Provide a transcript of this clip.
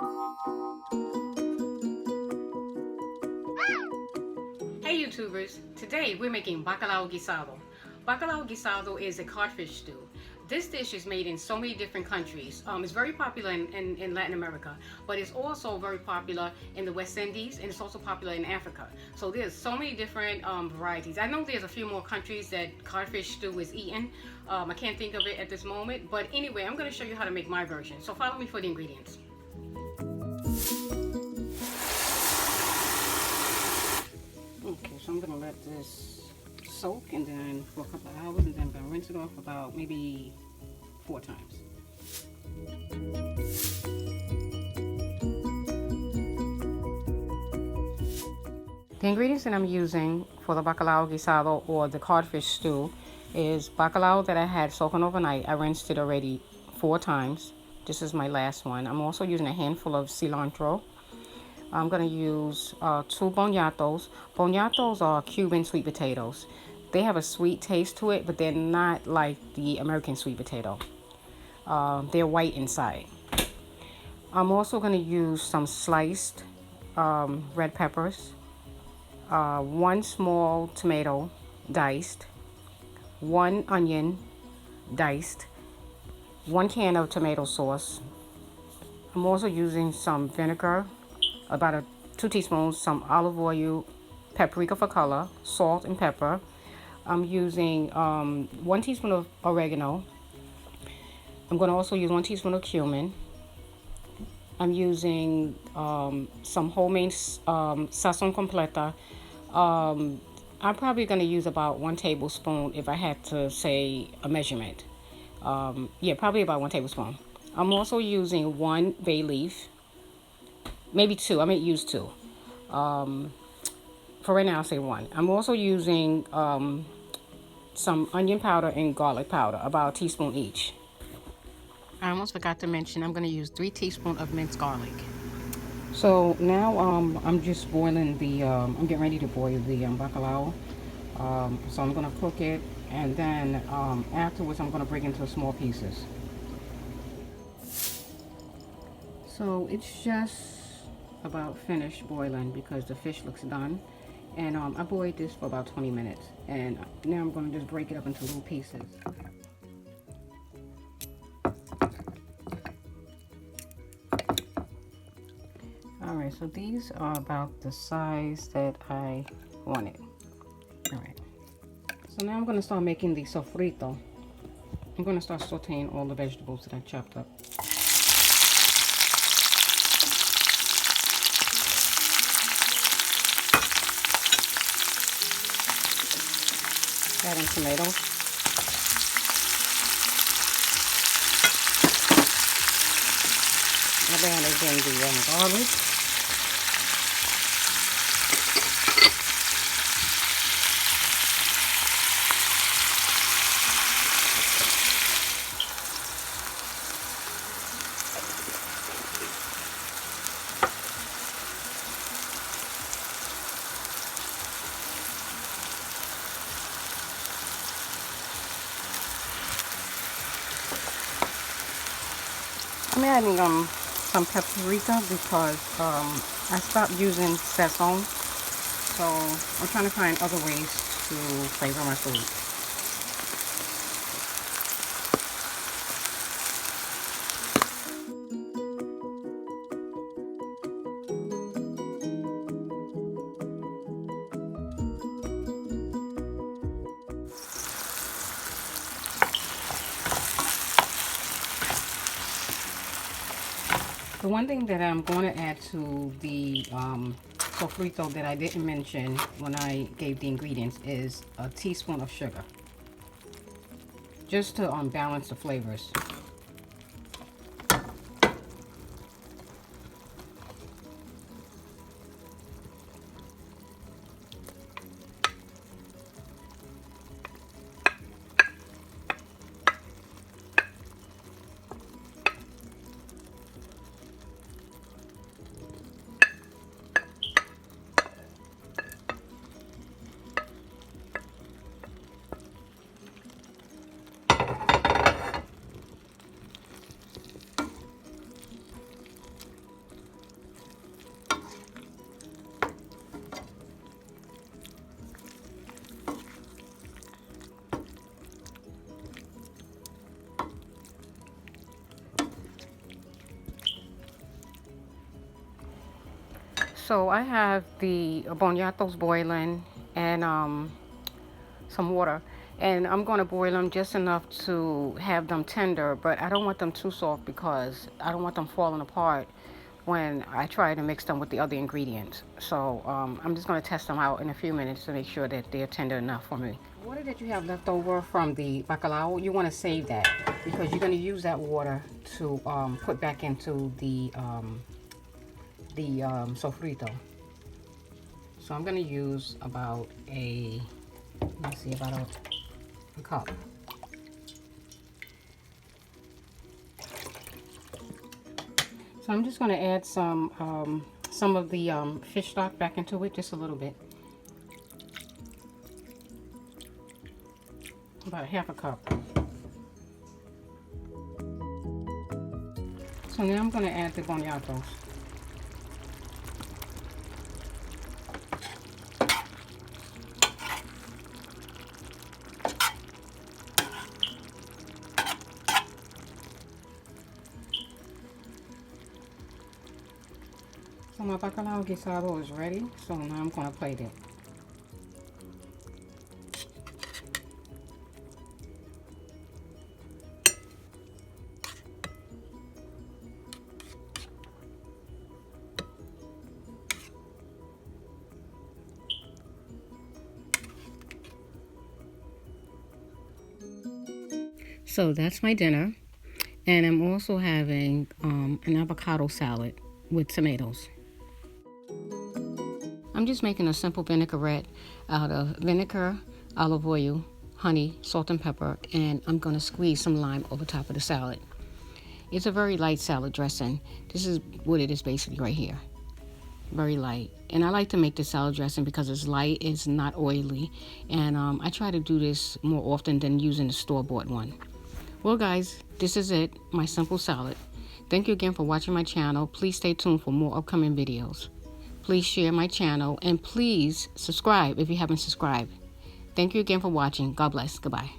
Hey YouTubers, today we're making bacalao guisado. Bacalao guisado is a codfish stew. This dish is made in so many different countries. It's very popular in Latin America, but it's also very popular in the West Indies, and it's also popular in Africa. So there's so many different varieties. I know there's a few more countries that codfish stew is eaten. I can't think of it at this moment, but anyway, I'm going to show you how to make my version. So follow me for the ingredients. Okay, so I'm going to let this soak and then for a couple of hours, and then I'm going to rinse it off about maybe 4 times. The ingredients that I'm using for the bacalao guisado or the codfish stew is bacalao that I had soaking overnight. I rinsed it already 4 times. This is my last one. I'm also using a handful of cilantro. I'm going to use 2 boniatos. Boniatos are Cuban sweet potatoes. They have a sweet taste to it, but they're not like the American sweet potato. They're white inside. I'm also going to use some sliced red peppers, 1 small tomato diced, 1 onion diced, 1 can of tomato sauce. I'm also using some vinegar, about 2 teaspoons, some olive oil, paprika for color, salt and pepper. I'm using 1 teaspoon of oregano. I'm going to also use 1 teaspoon of cumin. I'm using some homemade sazon completa. I'm probably going to use about 1 tablespoon if I had to say a measurement. Yeah, probably about 1 tablespoon. I'm also using 1 bay leaf. Maybe 2. I may use 2. For right now, I'll say 1. I'm also using some onion powder and garlic powder, about a teaspoon each. I almost forgot to mention I'm going to use 3 teaspoons of minced garlic. So now I'm just boiling the, I'm getting ready to boil the bacalao. So I'm going to cook it, and then afterwards I'm going to break into small pieces. So it's just about finished boiling because the fish looks done, and I boiled this for about 20 minutes, and now I'm going to just break it up into little pieces. Alright, so these are about the size that I wanted. Alright, so now I'm going to start making the sofrito. I'm going to start sauteing all the vegetables that I chopped up. Adding tomatoes. I'll add again the garlic. I'm adding some paprika because I stopped using sazon, so I'm trying to find other ways to flavor my food. The one thing that I'm going to add to the sofrito that I didn't mention when I gave the ingredients is a teaspoon of sugar, just to balance the flavors. So I have the boniatos boiling and some water. And I'm going to boil them just enough to have them tender, but I don't want them too soft because I don't want them falling apart when I try to mix them with the other ingredients. So I'm just going to test them out in a few minutes to make sure that they're tender enough for me. Water that you have left over from the bacalao, you want to save that because you're going to use that water to put back into the sofrito. So I'm going to use about about a cup. So I'm just going to add some of the fish stock back into it, just a little bit. About half a cup. So now I'm going to add the boniatos. So my bacalao guisado is ready, so now I'm going to plate it. So that's my dinner, and I'm also having an avocado salad with tomatoes. I'm just making a simple vinaigrette out of vinegar, olive oil, honey, salt and pepper, and I'm going to squeeze some lime over top of the salad. It's a very light salad dressing. This is what it is basically right here. Very light. And I like to make the salad dressing because it's light, it's not oily, and I try to do this more often than using the store-bought one. Well guys, this is it, my simple salad. Thank you again for watching my channel. Please stay tuned for more upcoming videos. Please share my channel and please subscribe if you haven't subscribed. Thank you again for watching. God bless. Goodbye.